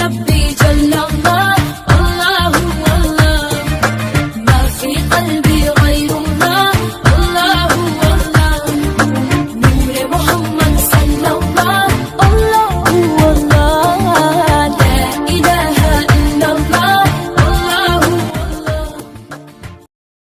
ربي جل الله الله الله ما في قلبي غير الله الله الله نور محمد صلى الله الله الله لا إله إلا الله الله الله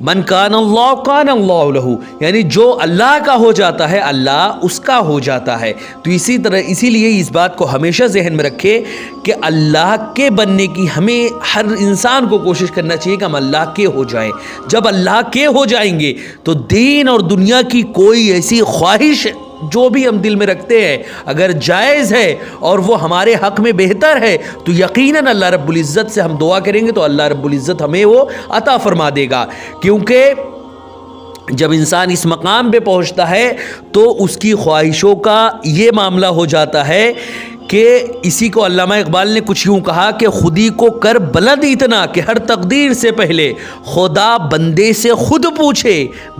من کان اللہ کان اللہ لہو، یعنی جو اللہ کا ہو جاتا ہے اللہ اس کا ہو جاتا ہے۔ تو اسی لیے اس بات کو ہمیشہ ذہن میں رکھے کہ اللہ کے بننے کی ہمیں ہر انسان کو کوشش کرنا چاہیے کہ ہم اللہ کے ہو جائیں۔ جب اللہ کے ہو جائیں گے تو دین اور دنیا کی کوئی ایسی خواہش جو بھی ہم دل میں رکھتے ہیں اگر جائز ہے اور وہ ہمارے حق میں بہتر ہے تو یقیناً اللہ رب العزت سے ہم دعا کریں گے تو اللہ رب العزت ہمیں وہ عطا فرما دے گا، کیونکہ جب انسان اس مقام پہ پہنچتا ہے تو اس کی خواہشوں کا یہ معاملہ ہو جاتا ہے کہ اسی کو علامہ اقبال نے کچھ یوں کہا کہ خودی کو کر بلند اتنا کہ ہر تقدیر سے پہلے خدا بندے سے خود پوچھے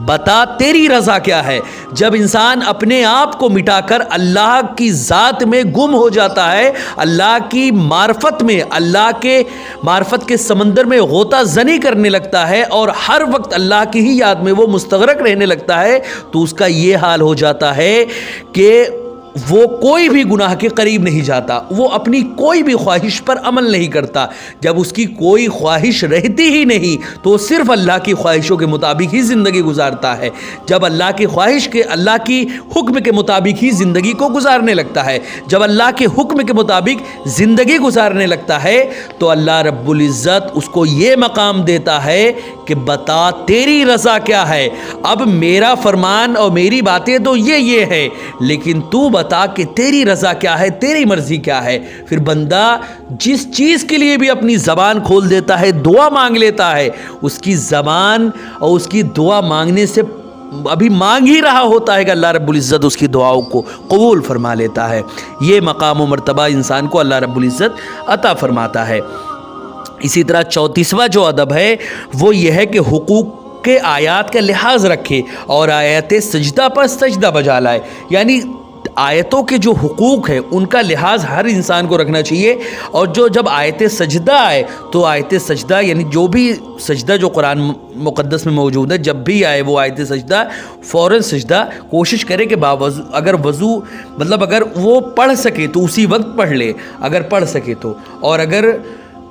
بتا تیری رضا کیا ہے۔ جب انسان اپنے آپ کو مٹا کر اللہ کی ذات میں گم ہو جاتا ہے، اللہ کی معرفت میں، اللہ کے معرفت کے سمندر میں غوطہ زنی کرنے لگتا ہے اور ہر وقت اللہ کی ہی یاد میں وہ مستغرق رہنے لگتا ہے، تو اس کا یہ حال ہو جاتا ہے کہ وہ کوئی بھی گناہ کے قریب نہیں جاتا، وہ اپنی کوئی بھی خواہش پر عمل نہیں کرتا۔ جب اس کی کوئی خواہش رہتی ہی نہیں تو صرف اللہ کی خواہشوں کے مطابق ہی زندگی گزارتا ہے۔ جب اللہ کی خواہش کے، اللہ کی حکم کے مطابق ہی زندگی کو گزارنے لگتا ہے، جب اللہ کے حکم کے مطابق زندگی گزارنے لگتا ہے تو اللہ رب العزت اس کو یہ مقام دیتا ہے کہ بتا تیری رضا کیا ہے۔ اب میرا فرمان اور میری باتیں تو یہ ہے، لیکن تو بتا کہ تیری رضا کیا ہے، تیری مرضی کیا ہے۔ پھر بندہ جس چیز کے لیے بھی اپنی زبان کھول دیتا ہے، دعا مانگ لیتا ہے، اس کی زبان اور اس کی دعا مانگنے سے ابھی مانگ ہی رہا ہوتا ہے کہ اللہ رب العزت اس کی دعاؤں کو قبول فرما لیتا ہے۔ یہ مقام و مرتبہ انسان کو اللہ رب العزت عطا فرماتا ہے۔ اسی طرح 34واں جو ادب ہے وہ یہ ہے کہ حقوق کے آیات کا لحاظ رکھے اور آیات سجدہ پر سجدہ بجا لائے، یعنی آیتوں کے جو حقوق ہیں ان کا لحاظ ہر انسان کو رکھنا چاہیے۔ اور جب آیت سجدہ آئے تو آیت سجدہ یعنی جو بھی سجدہ جو قرآن مقدس میں موجود ہے، جب بھی آئے وہ آیت سجدہ فوراً سجدہ کوشش کرے کہ باوضو، اگر وضو مطلب اگر وہ پڑھ سکے تو اسی وقت پڑھ لے اگر پڑھ سکے تو، اور اگر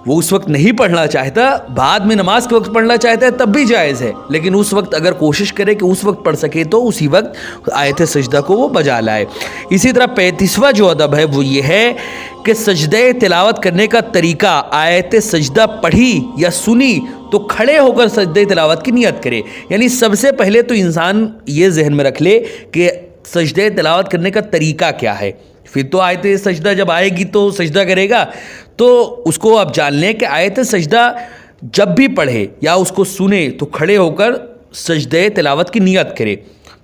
وہ اس وقت نہیں پڑھنا چاہتا، بعد میں نماز کے وقت پڑھنا چاہتا ہے تب بھی جائز ہے، لیکن اس وقت اگر کوشش کرے کہ اس وقت پڑھ سکے تو اسی وقت آیت سجدہ کو وہ بجا لائے۔ اسی طرح 35واں جو ادب ہے وہ یہ ہے کہ سجدہ تلاوت کرنے کا طریقہ، آیت سجدہ پڑھی یا سنی تو کھڑے ہو کر سجدہ تلاوت کی نیت کرے۔ یعنی سب سے پہلے تو انسان یہ ذہن میں رکھ لے کہ سجدہ تلاوت کرنے کا طریقہ کیا ہے، پھر تو آیت سجدہ جب آئے گی تو سجدہ کرے گا، تو اس کو آپ جان لیں کہ آیت سجدہ جب بھی پڑھے یا اس کو سنے تو کھڑے ہو کر سجدہ تلاوت کی نیت کرے،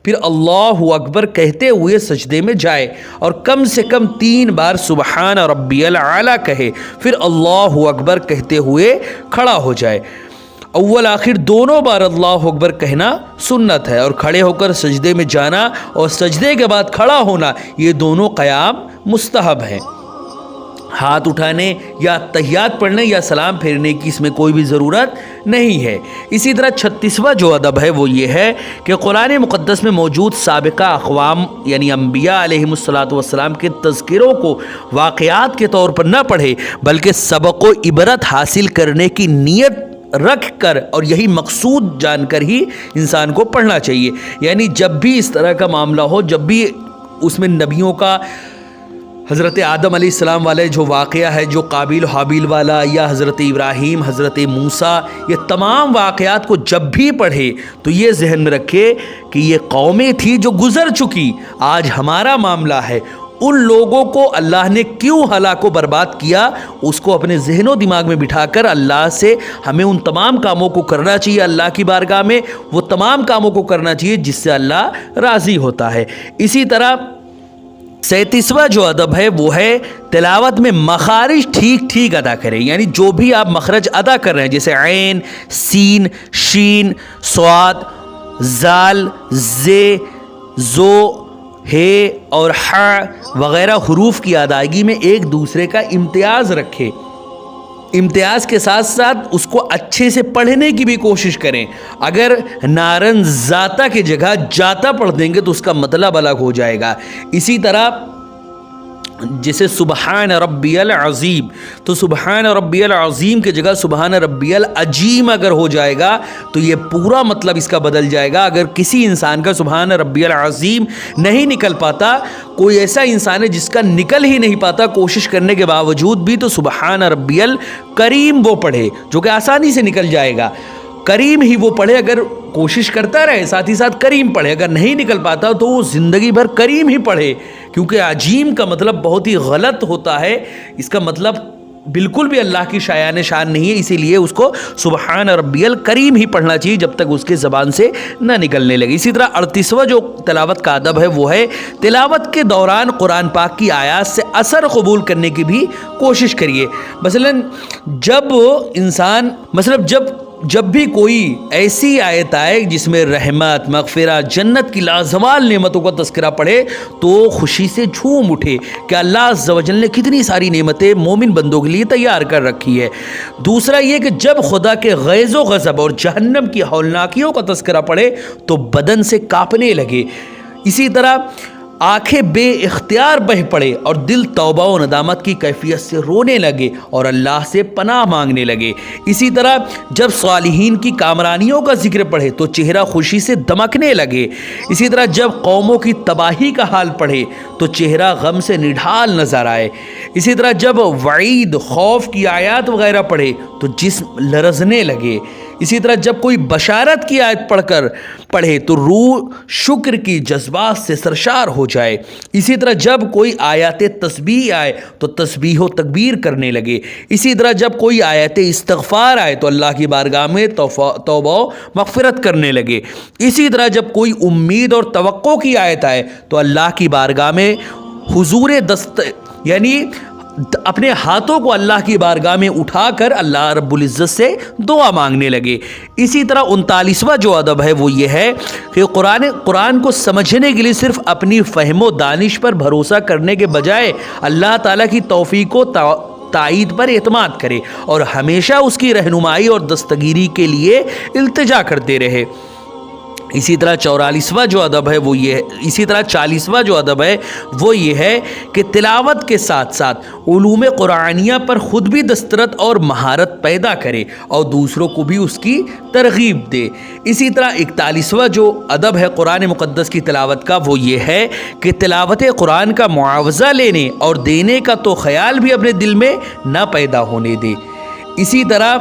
پھر اللہ اکبر کہتے ہوئے سجدے میں جائے اور کم سے کم 3 بار سبحان ربی العالی کہے، پھر اللہ اکبر کہتے ہوئے کھڑا ہو جائے۔ اول آخر دونوں بار اللہ اکبر کہنا سنت ہے، اور کھڑے ہو کر سجدے میں جانا اور سجدے کے بعد کھڑا ہونا یہ دونوں قیام مستحب ہیں۔ ہاتھ اٹھانے یا تحیات پڑھنے یا سلام پھیرنے کی اس میں کوئی بھی ضرورت نہیں ہے۔ اسی طرح 36واں جو ادب ہے وہ یہ ہے کہ قرآن مقدس میں موجود سابقہ اقوام یعنی انبیاء علیہم السلام کے تذکروں کو واقعات کے طور پر نہ پڑھے، بلکہ سبق و عبرت حاصل کرنے کی نیت رکھ کر اور یہی مقصود جان کر ہی انسان کو پڑھنا چاہیے۔ یعنی جب بھی اس طرح کا معاملہ ہو، جب بھی اس میں نبیوں کا حضرت آدم علیہ السلام والے جو واقعہ ہے، جو قابیل و حابیل والا، یا حضرت ابراہیم، حضرت موسیٰ، یہ تمام واقعات کو جب بھی پڑھے تو یہ ذہن میں رکھے کہ یہ قومیں تھی جو گزر چکی، آج ہمارا معاملہ ہے، ان لوگوں کو اللہ نے کیوں ہلاک و برباد کیا، اس کو اپنے ذہن و دماغ میں بٹھا کر اللہ سے ہمیں ان تمام کاموں کو کرنا چاہیے، اللہ کی بارگاہ میں وہ تمام کاموں کو کرنا چاہیے جس سے اللہ راضی ہوتا ہے۔ اسی طرح 37واں جو ادب ہے وہ ہے تلاوت میں مخارج ٹھیک ادا کریں، یعنی جو بھی آپ مخرج ادا کر رہے ہیں جیسے عین، سین، شین، صاد، زال، زے، زو، ہے اور ح وغیرہ حروف کی ادائیگی میں ایک دوسرے کا امتیاز رکھے، امتیاز کے ساتھ ساتھ اس کو اچھے سے پڑھنے کی بھی کوشش کریں۔ اگر نارن ذاتا کی جگہ جاتا پڑھ دیں گے تو اس کا مطلب الگ ہو جائے گا۔ اسی طرح جیسے سبحان ربی العظیم، تو سبحان ربی العظیم کی جگہ سبحان ربی العجیم اگر ہو جائے گا تو یہ پورا مطلب اس کا بدل جائے گا۔ اگر کسی انسان کا سبحان ربی العظیم نہیں نکل پاتا، کوئی ایسا انسان ہے جس کا نکل ہی نہیں پاتا کوشش کرنے کے باوجود بھی، تو سبحان ربی الکریم وہ پڑھے، جو کہ آسانی سے نکل جائے گا۔ کریم ہی وہ پڑھے، اگر کوشش کرتا رہے ساتھ ہی ساتھ کریم پڑھے، اگر نہیں نکل پاتا تو وہ زندگی بھر کریم ہی پڑھے، کیونکہ عجیم کا مطلب بہت ہی غلط ہوتا ہے، اس کا مطلب بالکل بھی اللہ کی شایان شان نہیں ہے، اسی لیے اس کو سبحان ربی الکریم ہی پڑھنا چاہیے جب تک اس کے زبان سے نہ نکلنے لگے۔ اسی طرح 38واں جو تلاوت کا ادب ہے وہ ہے تلاوت کے دوران قرآن پاک کی آیات سے اثر قبول کرنے کی بھی کوشش کریے۔ جب بھی کوئی ایسی آیت آئے جس میں رحمت، مغفرت، جنت کی لازوال نعمتوں کا تذکرہ پڑھے تو خوشی سے جھوم اٹھے کہ اللہ عز و جل نے کتنی ساری نعمتیں مومن بندوں کے لیے تیار کر رکھی ہے۔ دوسرا یہ کہ جب خدا کے غیظ و غضب اور جہنم کی ہولناکیوں کا تذکرہ پڑھے تو بدن سے کانپنے لگے۔ اسی طرح آنکھیں بے اختیار بہہ پڑے اور دل توبہ و ندامت کی کیفیت سے رونے لگے اور اللہ سے پناہ مانگنے لگے۔ اسی طرح جب صالحین کی کامرانیوں کا ذکر پڑھے تو چہرہ خوشی سے دمکنے لگے۔ اسی طرح جب قوموں کی تباہی کا حال پڑھے تو چہرہ غم سے نڈھال نظر آئے۔ اسی طرح جب وعید، خوف کی آیات وغیرہ پڑھے تو جسم لرزنے لگے۔ اسی طرح جب کوئی بشارت کی آیت پڑھے تو روح شکر کی جذبات سے سرشار ہو جائے۔ اسی طرح جب کوئی آیات تسبیح آئے تو تسبیح و تکبیر کرنے لگے۔ اسی طرح جب کوئی آیات استغفار آئے تو اللہ کی بارگاہ میں توبہ و مغفرت کرنے لگے۔ اسی طرح جب کوئی امید اور توقع کی آیت آئے تو اللہ کی بارگاہ میں حضور یعنی اپنے ہاتھوں کو اللہ کی بارگاہ میں اٹھا کر اللہ رب العزت سے دعا مانگنے لگے۔ اسی طرح 39واں جو ادب ہے وہ یہ ہے کہ قرآن کو سمجھنے کے لیے صرف اپنی فہم و دانش پر بھروسہ کرنے کے بجائے اللہ تعالیٰ کی توفیق و تائید پر اعتماد کرے اور ہمیشہ اس کی رہنمائی اور دستگیری کے لیے التجا کرتے رہے۔ اسی طرح 40واں جو ادب ہے وہ یہ ہے کہ تلاوت کے ساتھ ساتھ علوم قرآنیہ پر خود بھی دسترت اور مہارت پیدا کرے اور دوسروں کو بھی اس کی ترغیب دے۔ اسی طرح 41واں جو ادب ہے قرآن مقدس کی تلاوت کا وہ یہ ہے کہ تلاوت قرآن کا معاوضہ لینے اور دینے کا تو خیال بھی اپنے دل میں نہ پیدا ہونے دے۔ اسی طرح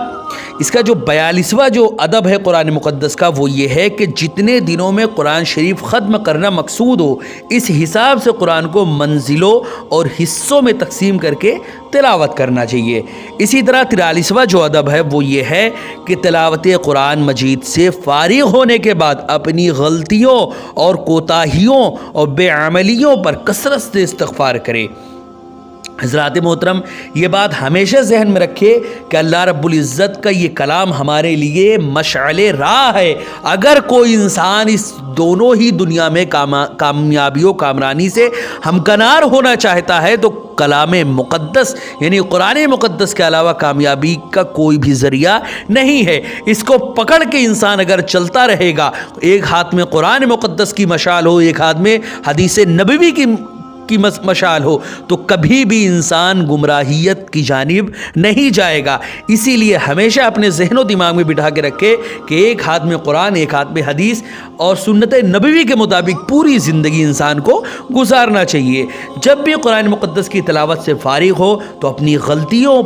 اس کا جو 42واں جو ادب ہے قرآن مقدس کا وہ یہ ہے کہ جتنے دنوں میں قرآن شریف ختم کرنا مقصود ہو اس حساب سے قرآن کو منزلوں اور حصوں میں تقسیم کر کے تلاوت کرنا چاہیے۔ اسی طرح 43واں جو ادب ہے وہ یہ ہے کہ تلاوت قرآن مجید سے فارغ ہونے کے بعد اپنی غلطیوں اور کوتاہیوں اور بے عملیوں پر کثرت سے استغفار کرے۔ حضرات محترم، یہ بات ہمیشہ ذہن میں رکھے کہ اللہ رب العزت کا یہ کلام ہمارے لیے مشعل راہ ہے۔ اگر کوئی انسان اس دونوں ہی دنیا میں کامیابی و کامرانی سے ہمکنار ہونا چاہتا ہے تو کلام مقدس یعنی قرآن مقدس کے علاوہ کامیابی کا کوئی بھی ذریعہ نہیں ہے۔ اس کو پکڑ کے انسان اگر چلتا رہے گا، ایک ہاتھ میں قرآن مقدس کی مشال ہو، ایک ہاتھ میں حدیث نبوی کی مشال ہو، تو کبھی بھی انسان گمراہیت کی جانب نہیں جائے گا۔ اسی لیے ہمیشہ اپنے ذہن و دماغ میں بٹھا کے رکھے کہ ایک ہاتھ میں قرآن، ایک ہاتھ میں حدیث اور سنت نبوی کے مطابق پوری زندگی انسان کو گزارنا چاہیے۔ جب بھی قرآن مقدس کی تلاوت سے فارغ ہو تو اپنی غلطیوں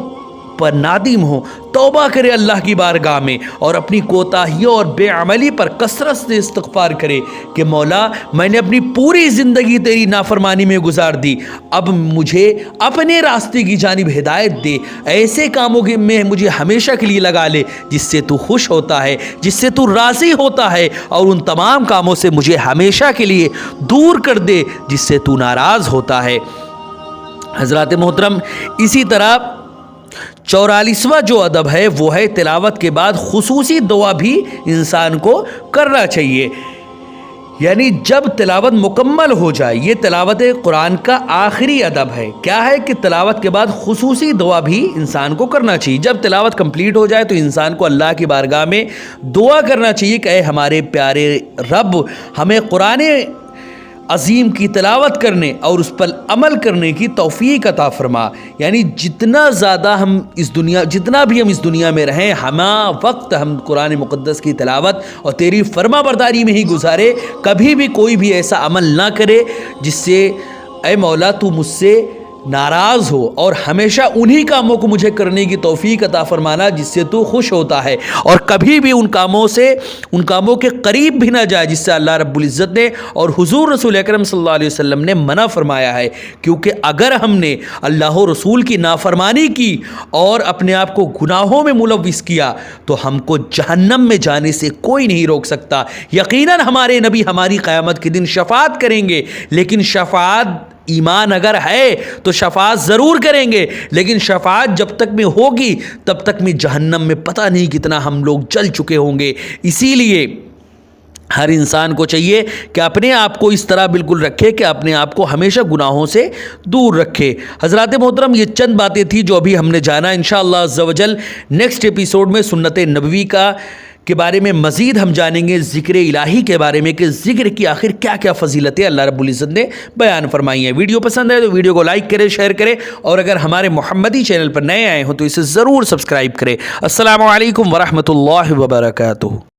پر نادم ہو، توبہ کرے اللہ کی بارگاہ میں اور اپنی کوتاہیوں اور بے عملی پر کثرت سے استغفار کرے کہ مولا میں نے اپنی پوری زندگی تیری نافرمانی میں گزار دی، اب مجھے اپنے راستے کی جانب ہدایت دے، ایسے کاموں میں مجھے ہمیشہ کے لیے لگا لے جس سے تو خوش ہوتا ہے، جس سے تو راضی ہوتا ہے، اور ان تمام کاموں سے مجھے ہمیشہ کے لیے دور کر دے جس سے تو ناراض ہوتا ہے۔ حضرات محترم، اسی طرح 44واں جو ادب ہے وہ ہے تلاوت کے بعد خصوصی دعا بھی انسان کو کرنا چاہیے۔ یعنی جب تلاوت مکمل ہو جائے، یہ تلاوت قرآن کا آخری ادب ہے، کیا ہے کہ تلاوت کے بعد خصوصی دعا بھی انسان کو کرنا چاہیے۔ جب تلاوت کمپلیٹ ہو جائے تو انسان کو اللہ کی بارگاہ میں دعا کرنا چاہیے کہ اے ہمارے پیارے رب، ہمیں قرآن عظیم کی تلاوت کرنے اور اس پر عمل کرنے کی توفیق عطا فرما. یعنی جتنا بھی ہم اس دنیا میں رہیں، ہما وقت ہم قرآن مقدس کی تلاوت اور تیری فرما برداری میں ہی گزارے. کبھی بھی کوئی بھی ایسا عمل نہ کرے جس سے اے مولا تو مجھ سے ناراض ہو، اور ہمیشہ انہی کاموں کو مجھے کرنے کی توفیق عطا فرمانا جس سے تو خوش ہوتا ہے، اور کبھی بھی ان کاموں کے قریب بھی نہ جائے جس سے اللہ رب العزت نے اور حضور رسول اکرم صلی اللہ علیہ وسلم نے منع فرمایا ہے. کیونکہ اگر ہم نے اللہ و رسول کی نافرمانی کی اور اپنے آپ کو گناہوں میں ملوث کیا تو ہم کو جہنم میں جانے سے کوئی نہیں روک سکتا. یقیناً ہمارے نبی ہماری قیامت کے دن شفاعت کریں گے، لیکن شفاعت ایمان اگر ہے تو شفاعت ضرور کریں گے، لیکن شفاعت جب تک میں ہوگی تب تک میں جہنم میں پتہ نہیں کتنا ہم لوگ جل چکے ہوں گے. اسی لیے ہر انسان کو چاہیے کہ اپنے آپ کو اس طرح بالکل رکھے کہ اپنے آپ کو ہمیشہ گناہوں سے دور رکھے. حضرات محترم، یہ چند باتیں تھی جو ابھی ہم نے جانا. انشاءاللہ عز و جل نیکسٹ ایپیسوڈ میں سنت نبوی کے بارے میں مزید ہم جانیں گے، ذکر الہی کے بارے میں کہ ذکر کی آخر کیا کیا فضیلتیں اللہ رب العزت نے بیان فرمائی ہیں. ویڈیو پسند ہے تو ویڈیو کو لائک کریں، شیئر کریں، اور اگر ہمارے محمدی چینل پر نئے آئے ہوں تو اسے ضرور سبسکرائب کریں. السلام علیکم ورحمۃ اللہ وبرکاتہ.